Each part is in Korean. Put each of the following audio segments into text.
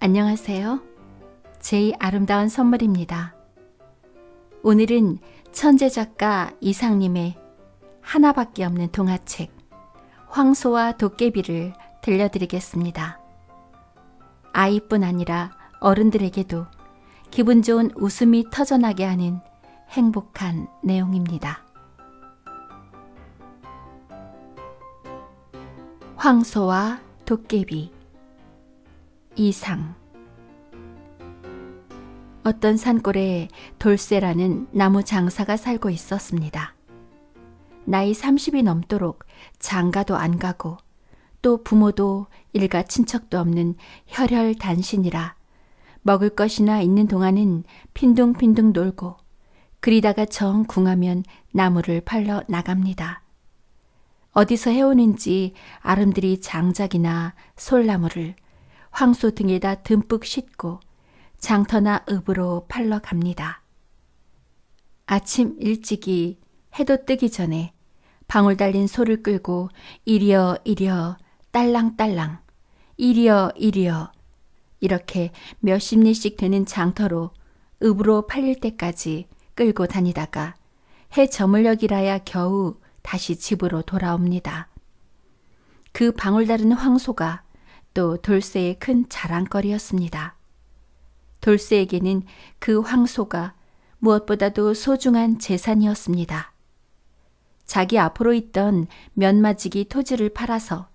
안녕하세요. 제이 아름다운 선물입니다. 오늘은 천재 작가 이상님의 하나밖에 없는 동화책 황소와 도깨비를 들려드리겠습니다. 아이뿐 아니라 어른들에게도 기분 좋은 웃음이 터져나게 하는 행복한 내용입니다. 황소와 도깨비. 이상. 어떤 산골에 돌쇠라는 나무 장사가 살고 있었습니다. 나이 30이 넘도록 장가도 안 가고 또 부모도 일가 친척도 없는 혈혈단신이라 먹을 것이나 있는 동안은 빈둥빈둥 놀고 그리다가 정 궁하면 나무를 팔러 나갑니다. 어디서 해오는지 아름드리 장작이나 솔나무를 황소 등에다 듬뿍 싣고 장터나 읍으로 팔러 갑니다. 아침 일찍이 해도 뜨기 전에 방울 달린 소를 끌고 이리여 이리여 딸랑딸랑 이리여 이리여 이렇게 몇십 리씩 되는 장터로 읍으로 팔릴 때까지 끌고 다니다가 해 저물녘이라야 겨우 다시 집으로 돌아옵니다. 그 방울 다른 황소가 또 돌쇠의 큰 자랑거리였습니다. 돌쇠에게는 그 황소가 무엇보다도 소중한 재산이었습니다. 자기 앞으로 있던 면마지기 토지를 팔아서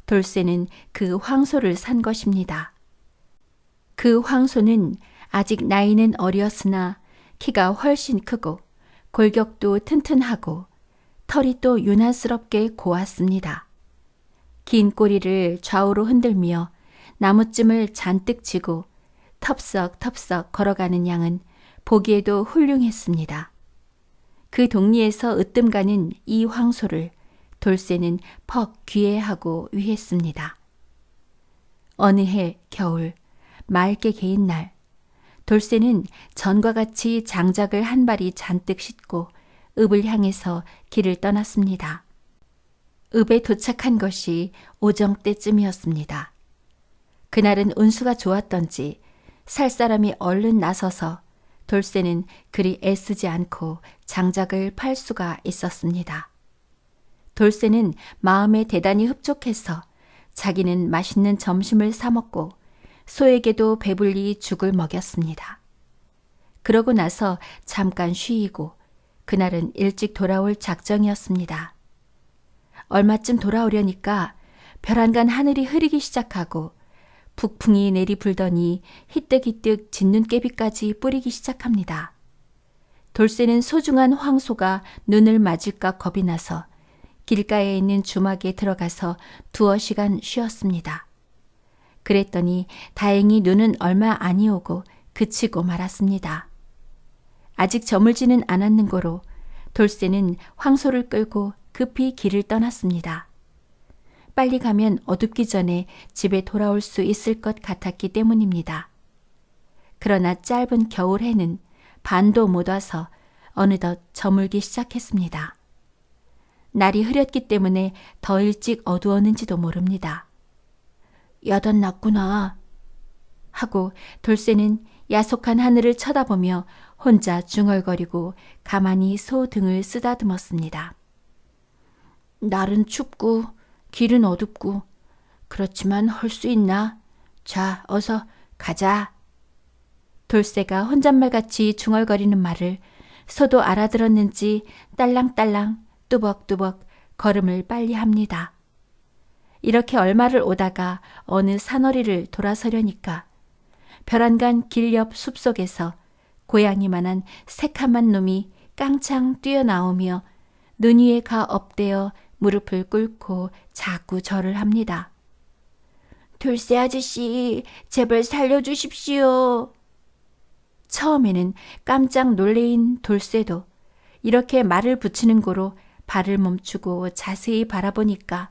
돌쇠는 그 황소를 산 것입니다. 그 황소는 아직 나이는 어렸으나 키가 훨씬 크고 골격도 튼튼하고 털이 또 유난스럽게 고왔습니다. 긴 꼬리를 좌우로 흔들며 나무쯤을 잔뜩 쥐고 텁썩텁썩 걸어가는 양은 보기에도 훌륭했습니다. 그 동리에서 으뜸가는 이 황소를 돌쇠는 퍽 귀해하고 위했습니다. 어느 해 겨울 맑게 개인 날 돌쇠는 전과 같이 장작을 한 발이 잔뜩 싣고 읍을 향해서 길을 떠났습니다. 읍에 도착한 것이 오정 때쯤이었습니다. 그날은 운수가 좋았던지 살 사람이 얼른 나서서 돌쇠는 그리 애쓰지 않고 장작을 팔 수가 있었습니다. 돌쇠는 마음에 대단히 흡족해서 자기는 맛있는 점심을 사 먹고 소에게도 배불리 죽을 먹였습니다. 그러고 나서 잠깐 쉬이고 그날은 일찍 돌아올 작정이었습니다. 얼마쯤 돌아오려니까 벼랑간 하늘이 흐리기 시작하고 북풍이 내리불더니 희뜩희뜩 진눈깨비까지 뿌리기 시작합니다. 돌쇠는 소중한 황소가 눈을 맞을까 겁이 나서 길가에 있는 주막에 들어가서 두어 시간 쉬었습니다. 그랬더니 다행히 눈은 얼마 아니 오고 그치고 말았습니다. 아직 저물지는 않았는 고로 돌쇠는 황소를 끌고 급히 길을 떠났습니다. 빨리 가면 어둡기 전에 집에 돌아올 수 있을 것 같았기 때문입니다. 그러나 짧은 겨울 해는 반도 못 와서 어느덧 저물기 시작했습니다. 날이 흐렸기 때문에 더 일찍 어두웠는지도 모릅니다. 여덧 났구나 하고 돌쇠는 야속한 하늘을 쳐다보며 혼자 중얼거리고 가만히 소 등을 쓰다듬었습니다. 날은 춥고 길은 어둡고 그렇지만 할 수 있나? 자, 어서 가자. 돌쇠가 혼잣말같이 중얼거리는 말을 소도 알아들었는지 딸랑딸랑 뚜벅뚜벅 걸음을 빨리 합니다. 이렇게 얼마를 오다가 어느 산허리를 돌아서려니까 벼랑간 길 옆 숲속에서 고양이만한 새카만 놈이 깡창 뛰어나오며 눈 위에 가 엎대어 무릎을 꿇고 자꾸 절을 합니다. 돌쇠 아저씨, 제발 살려주십시오. 처음에는 깜짝 놀래인 돌쇠도 이렇게 말을 붙이는 고로 발을 멈추고 자세히 바라보니까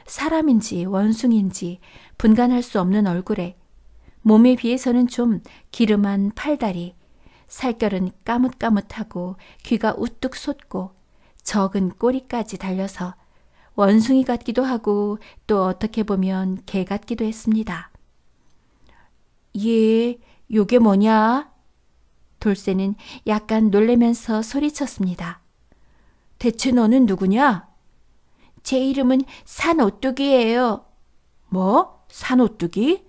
사람인지 원숭인지 분간할 수 없는 얼굴에 몸에 비해서는 좀 기름한 팔다리, 살결은 까뭇까뭇하고 귀가 우뚝 솟고 적은 꼬리까지 달려서 원숭이 같기도 하고 또 어떻게 보면 개 같기도 했습니다. 예, 요게 뭐냐? 돌쇠는 약간 놀래면서 소리쳤습니다. 대체 너는 누구냐? 제 이름은 산오뚜기예요. 뭐? 산오뚜기?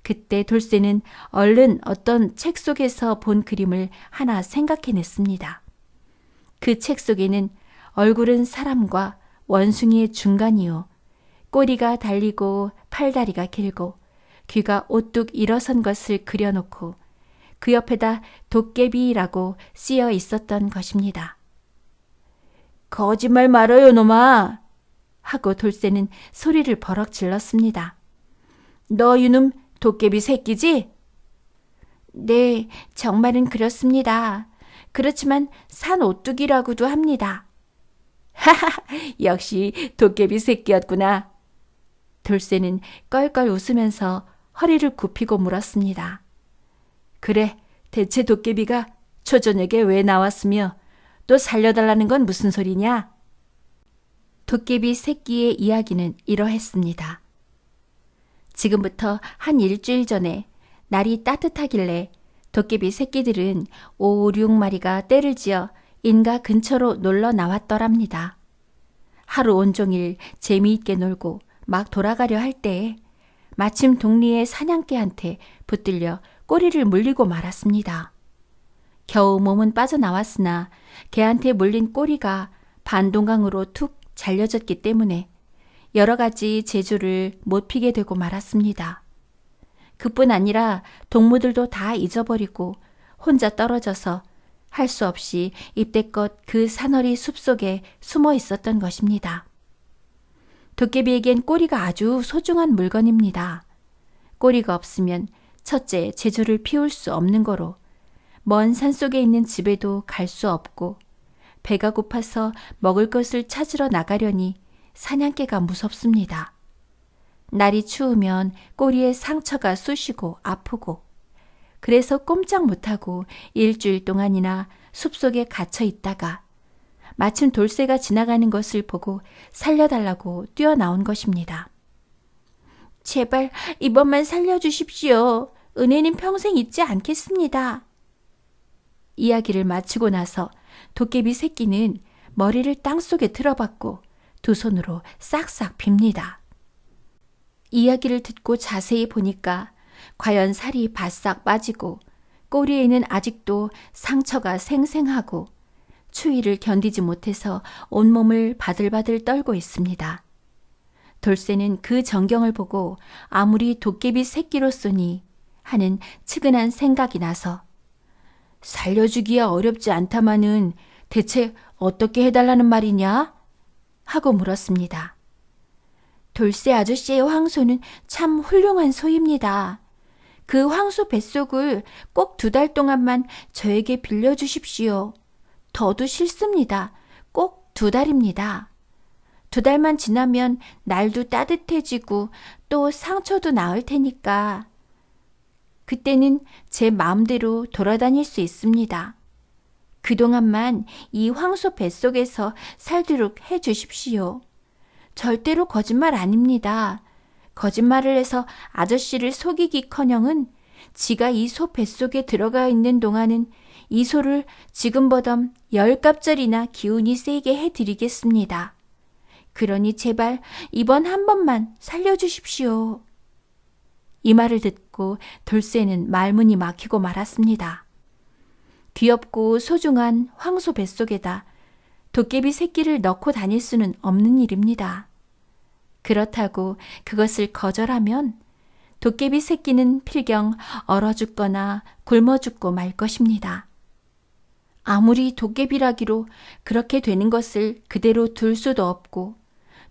그때 돌쇠는 얼른 어떤 책 속에서 본 그림을 하나 생각해냈습니다. 그 책 속에는 얼굴은 사람과 원숭이의 중간이요. 꼬리가 달리고 팔다리가 길고 귀가 오뚝 일어선 것을 그려놓고 그 옆에다 도깨비라고 쓰여 있었던 것입니다. 거짓말 말아요, 놈아! 하고 돌쇠는 소리를 버럭 질렀습니다. 너 이놈 도깨비 새끼지? 네, 정말은 그렇습니다. 그렇지만 산오뚜기라고도 합니다. 하하, 역시 도깨비 새끼였구나. 돌쇠는 껄껄 웃으면서 허리를 굽히고 물었습니다. 그래, 대체 도깨비가 초저녁에 왜 나왔으며 또 살려달라는 건 무슨 소리냐? 도깨비 새끼의 이야기는 이러했습니다. 지금부터 한 일주일 전에 날이 따뜻하길래 도깨비 새끼들은 5, 6마리가 떼를 지어 인가 근처로 놀러 나왔더랍니다. 하루 온종일 재미있게 놀고 막 돌아가려 할 때에 마침 동리의 사냥개한테 붙들려 꼬리를 물리고 말았습니다. 겨우 몸은 빠져나왔으나 개한테 물린 꼬리가 반동강으로 툭 잘려졌기 때문에 여러 가지 재주를 못 피게 되고 말았습니다. 그뿐 아니라 동무들도 다 잊어버리고 혼자 떨어져서 할 수 없이 입대껏 그 사너리 숲속에 숨어 있었던 것입니다. 도깨비에겐 꼬리가 아주 소중한 물건입니다. 꼬리가 없으면 첫째 재주를 피울 수 없는 거로 먼 산속에 있는 집에도 갈 수 없고 배가 고파서 먹을 것을 찾으러 나가려니 사냥개가 무섭습니다. 날이 추우면 꼬리에 상처가 쑤시고 아프고 그래서 꼼짝 못하고 일주일 동안이나 숲속에 갇혀 있다가 마침 돌쇠가 지나가는 것을 보고 살려달라고 뛰어나온 것입니다. 제발 이번만 살려주십시오. 은혜는 평생 잊지 않겠습니다. 이야기를 마치고 나서 도깨비 새끼는 머리를 땅속에 들어박고 두 손으로 싹싹 빕니다. 이야기를 듣고 자세히 보니까 과연 살이 바싹 빠지고 꼬리에는 아직도 상처가 생생하고 추위를 견디지 못해서 온몸을 바들바들 떨고 있습니다. 돌쇠는 그 전경을 보고 아무리 도깨비 새끼로쏘니 하는 측은한 생각이 나서 살려주기야 어렵지 않다마는 대체 어떻게 해달라는 말이냐? 하고 물었습니다. 돌쇠 아저씨의 황소는 참 훌륭한 소입니다. 그 황소 뱃속을 꼭 2달 동안만 저에게 빌려주십시오. 더도 싫습니다. 꼭 2달입니다. 2달만 지나면 날도 따뜻해지고 또 상처도 나을 테니까 그때는 제 마음대로 돌아다닐 수 있습니다. 그동안만 이 황소 뱃속에서 살도록 해 주십시오. 절대로 거짓말 아닙니다. 거짓말을 해서 아저씨를 속이기커녕은 지가 이 소 뱃속에 들어가 있는 동안은 이 소를 지금보다 10갑절이나 기운이 세게 해드리겠습니다. 그러니 제발 이번 한 번만 살려주십시오. 이 말을 듣고 돌쇠는 말문이 막히고 말았습니다. 귀엽고 소중한 황소 뱃속에다 도깨비 새끼를 넣고 다닐 수는 없는 일입니다. 그렇다고 그것을 거절하면 도깨비 새끼는 필경 얼어 죽거나 굶어 죽고 말 것입니다. 아무리 도깨비라기로 그렇게 되는 것을 그대로 둘 수도 없고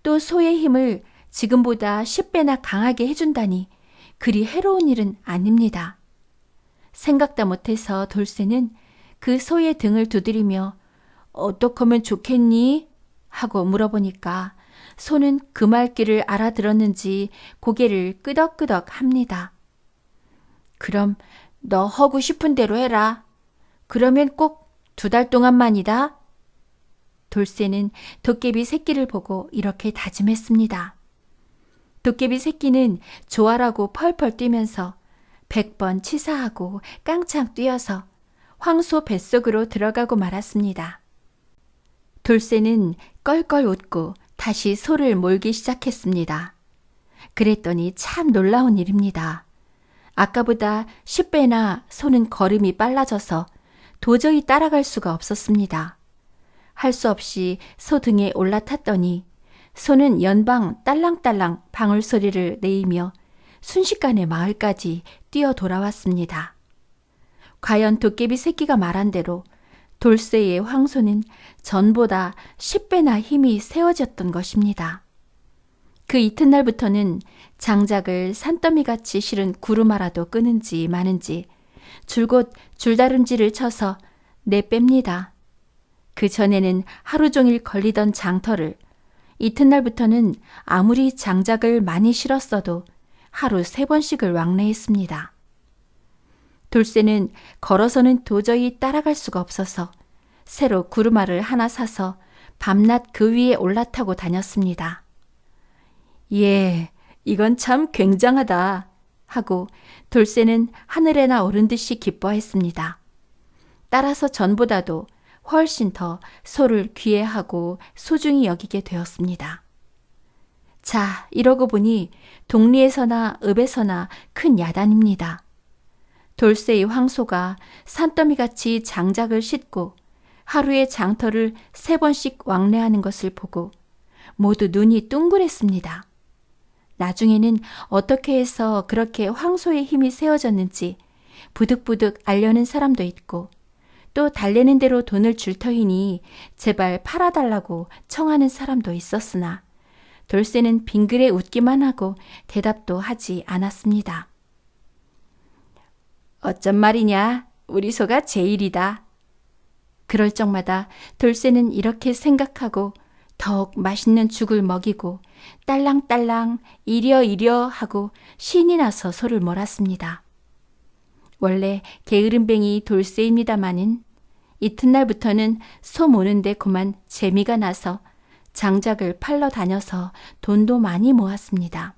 또 소의 힘을 지금보다 10배나 강하게 해준다니 그리 해로운 일은 아닙니다. 생각도 못해서 돌쇠는 그 소의 등을 두드리며 어떻게 하면 좋겠니? 하고 물어보니까 소는 그 말귀를 알아들었는지 고개를 끄덕끄덕 합니다. 그럼 너 하고 싶은 대로 해라. 그러면 꼭 2달 동안만이다. 돌쇠는 도깨비 새끼를 보고 이렇게 다짐했습니다. 도깨비 새끼는 좋아라고 펄펄 뛰면서 100번 치사하고 깡창 뛰어서 황소 뱃속으로 들어가고 말았습니다. 돌쇠는 껄껄 웃고 다시 소를 몰기 시작했습니다. 그랬더니 참 놀라운 일입니다. 아까보다 10배나 소는 걸음이 빨라져서 도저히 따라갈 수가 없었습니다. 할 수 없이 소 등에 올라탔더니 소는 연방 딸랑딸랑 방울소리를 내이며 순식간에 마을까지 뛰어 돌아왔습니다. 과연 도깨비 새끼가 말한 대로 돌쇠의 황소는 전보다 10배나 힘이 세워졌던 것입니다. 그 이튿날부터는 장작을 산더미같이 실은 구루마라도 끄는지 마는지 줄곧 줄다름질을 쳐서 내뺍니다. 그 전에는 하루 종일 걸리던 장터를 이튿날부터는 아무리 장작을 많이 실었어도 하루 3번씩을 왕래했습니다. 돌쇠는 걸어서는 도저히 따라갈 수가 없어서 새로 구루마를 하나 사서 밤낮 그 위에 올라타고 다녔습니다. 예, 이건 참 굉장하다 하고 돌쇠는 하늘에나 오른 듯이 기뻐했습니다. 따라서 전보다도 훨씬 더 소를 귀해하고 소중히 여기게 되었습니다. 자, 이러고 보니 동리에서나 읍에서나 큰 야단입니다. 돌쇠의 황소가 산더미같이 장작을 싣고 하루에 장터를 3번씩 왕래하는 것을 보고 모두 눈이 둥그랬습니다. 나중에는 어떻게 해서 그렇게 황소의 힘이 세워졌는지 부득부득 알려는 사람도 있고 또 달래는 대로 돈을 줄 터이니 제발 팔아달라고 청하는 사람도 있었으나 돌쇠는 빙그레 웃기만 하고 대답도 하지 않았습니다. 어쩐 말이냐, 우리 소가 제일이다. 그럴 적마다 돌쇠는 이렇게 생각하고 더욱 맛있는 죽을 먹이고 딸랑딸랑 이려 하고 신이 나서 소를 몰았습니다. 원래 게으름뱅이 돌쇠입니다마는 이튿날부터는 소 모는데 그만 재미가 나서 장작을 팔러 다녀서 돈도 많이 모았습니다.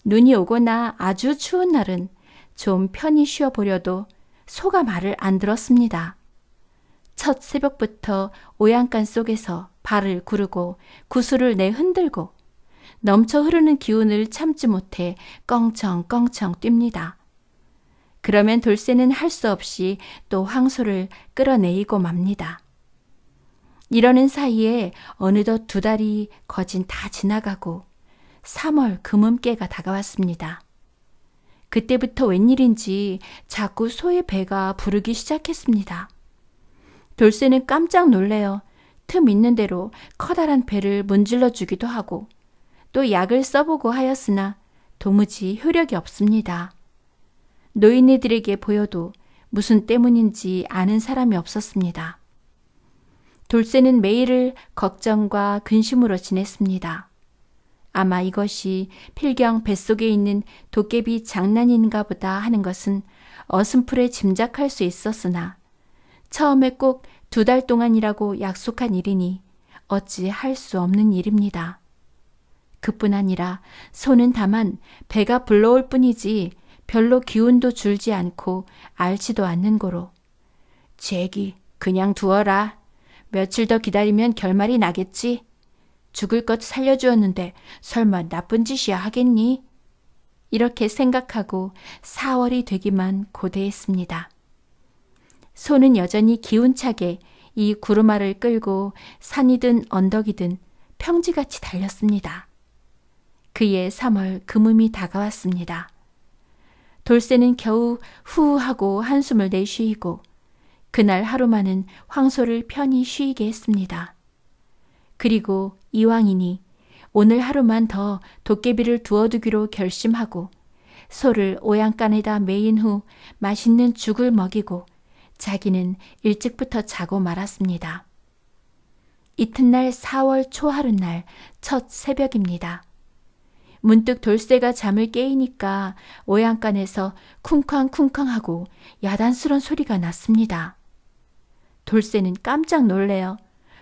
눈이 오거나 아주 추운 날은 좀 편히 쉬어보려도 소가 말을 안 들었습니다. 첫 새벽부터 오양간 속에서 발을 구르고 구슬을 내흔들고 넘쳐 흐르는 기운을 참지 못해 껑청껑청 뜁니다. 그러면 돌쇠는 할 수 없이 또 황소를 끌어내리고 맙니다. 이러는 사이에 어느덧 2달이 거진 다 지나가고 3월 금음께가 다가왔습니다. 그때부터 웬일인지 자꾸 소의 배가 부르기 시작했습니다. 돌쇠는 깜짝 놀래어 틈 있는 대로 커다란 배를 문질러 주기도 하고 또 약을 써보고 하였으나 도무지 효력이 없습니다. 노인네들에게 보여도 무슨 때문인지 아는 사람이 없었습니다. 돌쇠는 매일을 걱정과 근심으로 지냈습니다. 아마 이것이 필경 뱃속에 있는 도깨비 장난인가 보다 하는 것은 어슴풀에 짐작할 수 있었으나 처음에 꼭 2달 동안이라고 약속한 일이니 어찌 할 수 없는 일입니다. 그뿐 아니라 소는 다만 배가 불러올 뿐이지 별로 기운도 줄지 않고 앓지도 않는 고로 제기 그냥 두어라. 며칠 더 기다리면 결말이 나겠지. 죽을 것 살려주었는데 설마 나쁜 짓이야 하겠니? 이렇게 생각하고 4월이 되기만 고대했습니다. 소는 여전히 기운차게 이 구루마를 끌고 산이든 언덕이든 평지같이 달렸습니다. 그의 3월 금음이 다가왔습니다. 돌쇠는 겨우 후 하고 한숨을 내쉬고 그날 하루만은 황소를 편히 쉬게 했습니다. 그리고 이왕이니 오늘 하루만 더 도깨비를 두어두기로 결심하고 소를 오양간에다 메인 후 맛있는 죽을 먹이고 자기는 일찍부터 자고 말았습니다. 이튿날 4월 초하룻날 첫 새벽입니다. 문득 돌쇠가 잠을 깨이니까 오양간에서 쿵쾅쿵쾅하고 야단스런 소리가 났습니다. 돌쇠는 깜짝 놀래어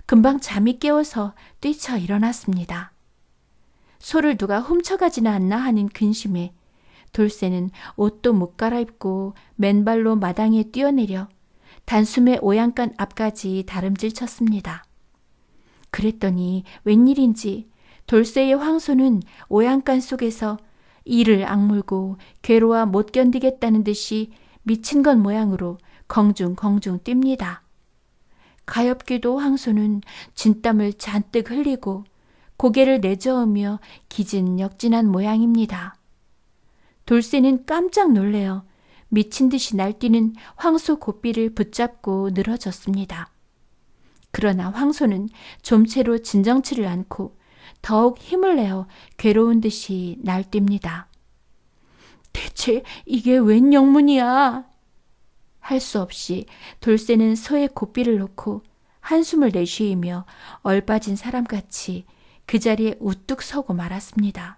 금방 잠이 깨워서 뛰쳐 일어났습니다. 소를 누가 훔쳐가지는 않나 하는 근심에 돌쇠는 옷도 못 갈아입고 맨발로 마당에 뛰어내려 단숨에 오양간 앞까지 다름질 쳤습니다. 그랬더니 웬일인지 돌쇠의 황소는 오양간 속에서 이를 악물고 괴로워 못 견디겠다는 듯이 미친 것 모양으로 공중공중 뜁니다. 가엾게도 황소는 진땀을 잔뜩 흘리고 고개를 내저으며 기진역진한 모양입니다. 돌쇠는 깜짝 놀래어 미친 듯이 날뛰는 황소 고삐를 붙잡고 늘어졌습니다. 그러나 황소는 좀채로 진정치를 않고 더욱 힘을 내어 괴로운 듯이 날뜁니다. 대체 이게 웬 영문이야? 할 수 없이 돌쇠는 소의 고삐를 놓고 한숨을 내쉬며 얼빠진 사람같이 그 자리에 우뚝 서고 말았습니다.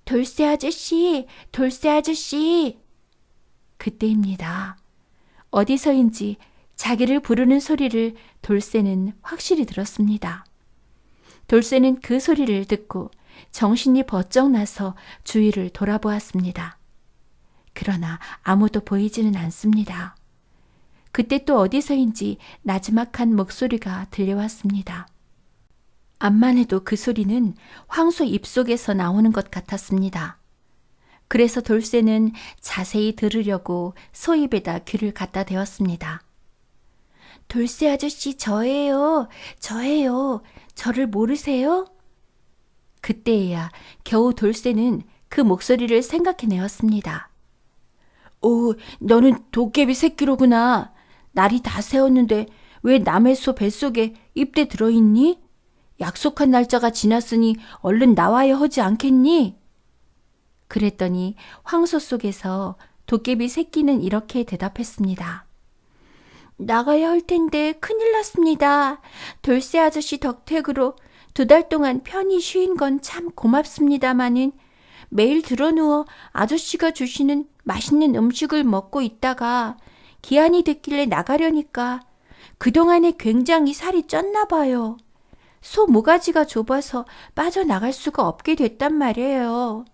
돌쇠 아저씨, 돌쇠 아저씨. 그때입니다. 어디서인지 자기를 부르는 소리를 돌쇠는 확실히 들었습니다. 돌쇠는 그 소리를 듣고 정신이 번쩍 나서 주위를 돌아보았습니다. 그러나 아무도 보이지는 않습니다. 그때 또 어디서인지 나지막한 목소리가 들려왔습니다. 암만 해도 그 소리는 황소 입속에서 나오는 것 같았습니다. 그래서 돌쇠는 자세히 들으려고 소 입에다 귀를 갖다 대었습니다. 돌쇠 아저씨 저예요. 저예요. 저를 모르세요? 그때야 겨우 돌쇠는 그 목소리를 생각해내었습니다. 오, 너는 도깨비 새끼로구나. 날이 다 새었는데 왜 남의 소 뱃속에 입대 들어있니? 약속한 날짜가 지났으니 얼른 나와야 하지 않겠니? 그랬더니 황소 속에서 도깨비 새끼는 이렇게 대답했습니다. 나가야 할 텐데 큰일 났습니다. 돌쇠 아저씨 덕택으로 2달 동안 편히 쉬인 건 참 고맙습니다마는 매일 들어누워 아저씨가 주시는 맛있는 음식을 먹고 있다가 기한이 됐길래 나가려니까 그동안에 굉장히 살이 쪘나 봐요. 소 모가지가 좁아서 빠져나갈 수가 없게 됐단 말이에요.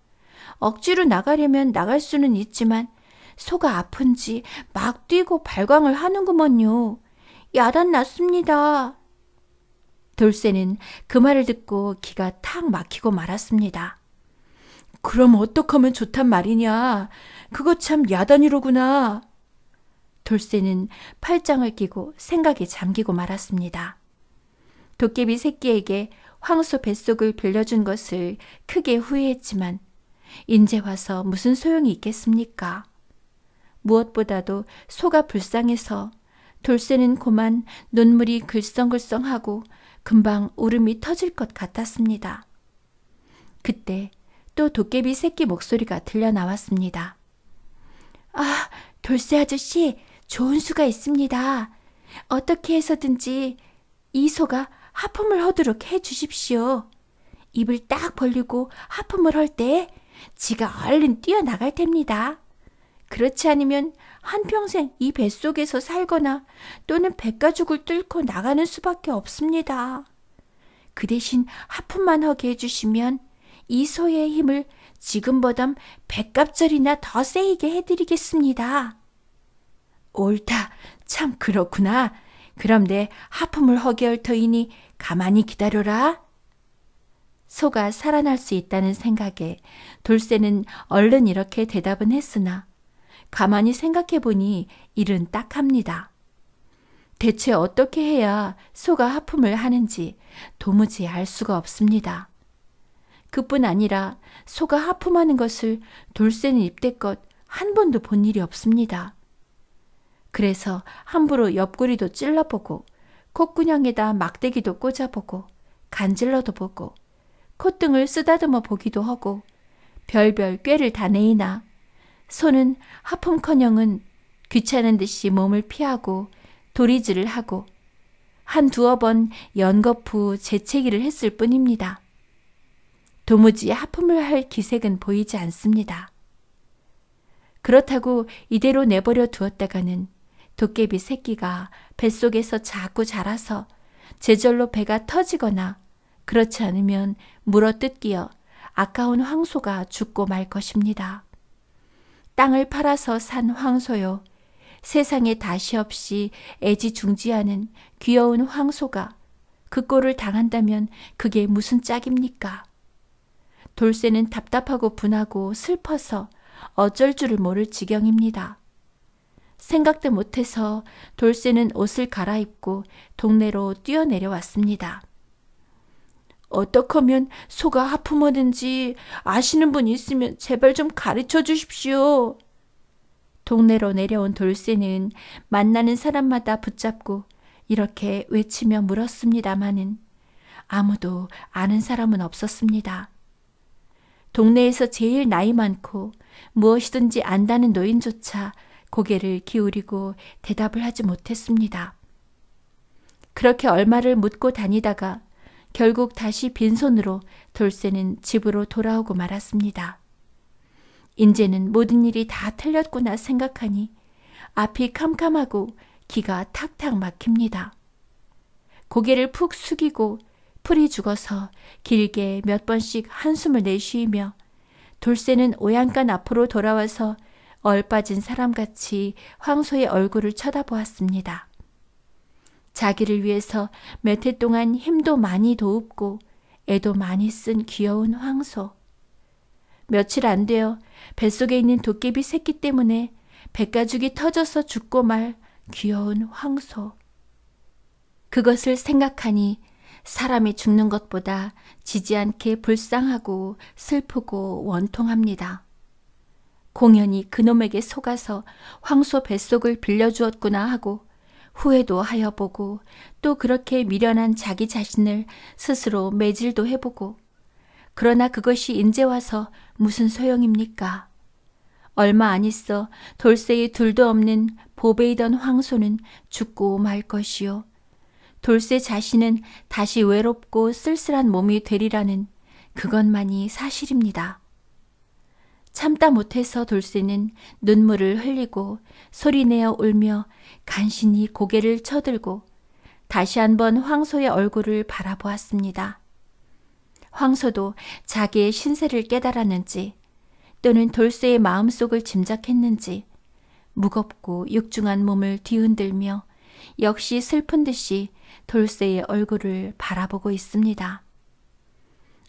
억지로 나가려면 나갈 수는 있지만 소가 아픈지 막 뛰고 발광을 하는구먼요. 야단 났습니다. 돌쇠는 그 말을 듣고 기가 탁 막히고 말았습니다. 그럼 어떡하면 좋단 말이냐. 그거 참 야단이로구나. 돌쇠는 팔짱을 끼고 생각에 잠기고 말았습니다. 도깨비 새끼에게 황소 뱃속을 빌려준 것을 크게 후회했지만 인제 와서 무슨 소용이 있겠습니까? 무엇보다도 소가 불쌍해서 돌쇠는 고만 눈물이 글썽글썽하고 금방 울음이 터질 것 같았습니다. 그때 또 도깨비 새끼 목소리가 들려 나왔습니다. 아, 돌쇠 아저씨, 좋은 수가 있습니다. 어떻게 해서든지 이 소가 하품을 하도록 해 주십시오. 입을 딱 벌리고 하품을 할 때 지가 얼른 뛰어나갈 텐니다. 그렇지 않으면 한평생 이 뱃속에서 살거나 또는 백가죽을 뚫고 나가는 수밖에 없습니다. 그 대신 하품만 하게 해주시면 이 소의 힘을 지금보다 100갑절이나 더 세이게 해드리겠습니다. 옳다. 참 그렇구나. 그럼 내 하품을 하게 할 터이니 가만히 기다려라. 소가 살아날 수 있다는 생각에 돌쇠는 얼른 이렇게 대답은 했으나 가만히 생각해 보니 일은 딱합니다. 대체 어떻게 해야 소가 하품을 하는지 도무지 알 수가 없습니다. 그뿐 아니라 소가 하품하는 것을 돌쇠는 입대껏 한 번도 본 일이 없습니다. 그래서 함부로 옆구리도 찔러보고 콧구녕에다 막대기도 꽂아보고 간질러도 보고 콧등을 쓰다듬어 보기도 하고 별별 꾀를 다 내이나 소는 하품커녕은 귀찮은 듯이 몸을 피하고 도리질을 하고 한 두어 번 연거푸 재채기를 했을 뿐입니다. 도무지 하품을 할 기색은 보이지 않습니다. 그렇다고 이대로 내버려 두었다가는 도깨비 새끼가 뱃속에서 자꾸 자라서 제절로 배가 터지거나 그렇지 않으면 물어뜯기어 아까운 황소가 죽고 말 것입니다. 땅을 팔아서 산 황소요. 세상에 다시 없이 애지중지하는 귀여운 황소가 그 꼴을 당한다면 그게 무슨 짝입니까? 돌쇠는 답답하고 분하고 슬퍼서 어쩔 줄을 모를 지경입니다. 생각도 못해서 돌쇠는 옷을 갈아입고 동네로 뛰어내려왔습니다. 어떻게 하면 소가 아프모든지 아시는 분 있으면 제발 좀 가르쳐 주십시오. 동네로 내려온 돌쇠는 만나는 사람마다 붙잡고 이렇게 외치며 물었습니다마는 아무도 아는 사람은 없었습니다. 동네에서 제일 나이 많고 무엇이든지 안다는 노인조차 고개를 기울이고 대답을 하지 못했습니다. 그렇게 얼마를 묻고 다니다가 결국 다시 빈손으로 돌쇠는 집으로 돌아오고 말았습니다. 이제는 모든 일이 다 틀렸구나 생각하니 앞이 캄캄하고 기가 탁탁 막힙니다. 고개를 푹 숙이고 풀이 죽어서 길게 몇 번씩 한숨을 내쉬며 돌쇠는 오양간 앞으로 돌아와서 얼빠진 사람같이 황소의 얼굴을 쳐다보았습니다. 자기를 위해서 몇 해 동안 힘도 많이 도읍고 애도 많이 쓴 귀여운 황소. 며칠 안 되어 뱃속에 있는 도깨비 새끼 때문에 배가죽이 터져서 죽고 말 귀여운 황소. 그것을 생각하니 사람이 죽는 것보다 지지 않게 불쌍하고 슬프고 원통합니다. 공연히 그놈에게 속아서 황소 뱃속을 빌려주었구나 하고 후회도 하여 보고 또 그렇게 미련한 자기 자신을 스스로 매질도 해보고 그러나 그것이 인제 와서 무슨 소용입니까? 얼마 안 있어 돌쇠의 둘도 없는 보배이던 황소는 죽고 말 것이요. 돌쇠 자신은 다시 외롭고 쓸쓸한 몸이 되리라는 그것만이 사실입니다. 참다 못해서 돌쇠는 눈물을 흘리고 소리내어 울며 간신히 고개를 쳐들고 다시 한번 황소의 얼굴을 바라보았습니다. 황소도 자기의 신세를 깨달았는지 또는 돌쇠의 마음속을 짐작했는지 무겁고 육중한 몸을 뒤흔들며 역시 슬픈 듯이 돌쇠의 얼굴을 바라보고 있습니다.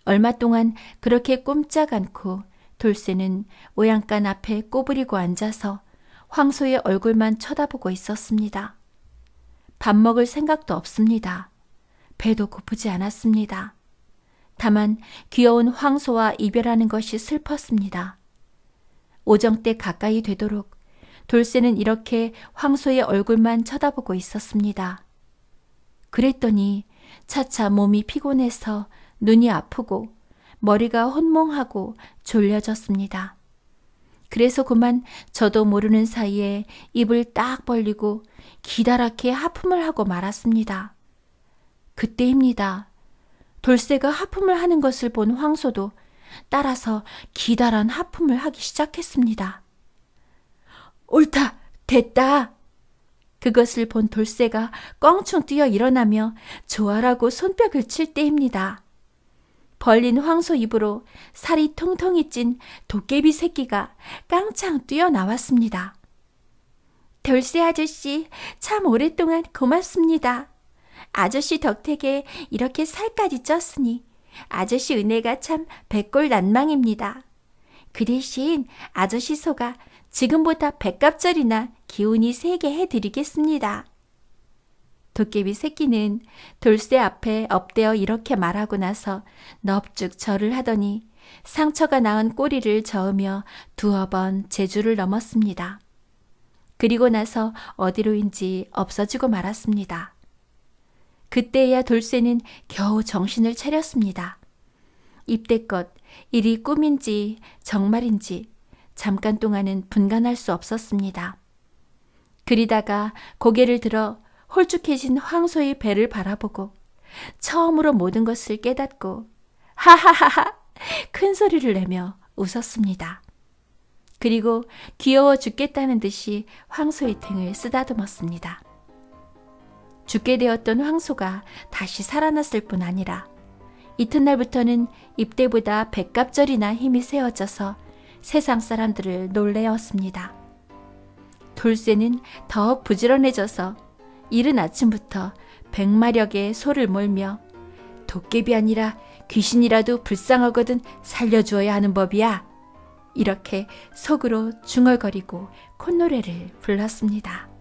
얼마 동안 그렇게 꼼짝 않고 돌쇠는 오양간 앞에 꼬부리고 앉아서 황소의 얼굴만 쳐다보고 있었습니다. 밥 먹을 생각도 없습니다. 배도 고프지 않았습니다. 다만 귀여운 황소와 이별하는 것이 슬펐습니다. 오정때 가까이 되도록 돌쇠는 이렇게 황소의 얼굴만 쳐다보고 있었습니다. 그랬더니 차차 몸이 피곤해서 눈이 아프고 머리가 혼몽하고 졸려졌습니다. 그래서 그만 저도 모르는 사이에 입을 딱 벌리고 기다랗게 하품을 하고 말았습니다. 그때입니다. 돌쇠가 하품을 하는 것을 본 황소도 따라서 기다란 하품을 하기 시작했습니다. 옳다! 됐다! 그것을 본 돌쇠가 껑충 뛰어 일어나며 좋아라고 손뼉을 칠 때입니다. 벌린 황소 입으로 살이 통통이 찐 도깨비 새끼가 깡창 뛰어나왔습니다. 돌쇠 아저씨, 참 오랫동안 고맙습니다. 아저씨 덕택에 이렇게 살까지 쪘으니 아저씨 은혜가 참 백골난망입니다. 그 대신 아저씨 소가 지금보다 100갑절이나 기운이 세게 해드리겠습니다. 도깨비 새끼는 돌쇠 앞에 엎대어 이렇게 말하고 나서 넙죽 절을 하더니 상처가 나은 꼬리를 저으며 두어 번 제주를 넘었습니다. 그리고 나서 어디로인지 없어지고 말았습니다. 그때야 돌쇠는 겨우 정신을 차렸습니다. 입대껏 일이 꿈인지 정말인지 잠깐 동안은 분간할 수 없었습니다. 그리다가 고개를 들어 홀쭉해진 황소의 배를 바라보고 처음으로 모든 것을 깨닫고 하하하하 큰 소리를 내며 웃었습니다. 그리고 귀여워 죽겠다는 듯이 황소의 등을 쓰다듬었습니다. 죽게 되었던 황소가 다시 살아났을 뿐 아니라 이튿날부터는 입대보다 100갑절이나 힘이 세어져서 세상 사람들을 놀래었습니다. 돌쇠는 더욱 부지런해져서 이른 아침부터 100마력의 소를 몰며 도깨비 아니라 귀신이라도 불쌍하거든 살려주어야 하는 법이야. 이렇게 속으로 중얼거리고 콧노래를 불렀습니다.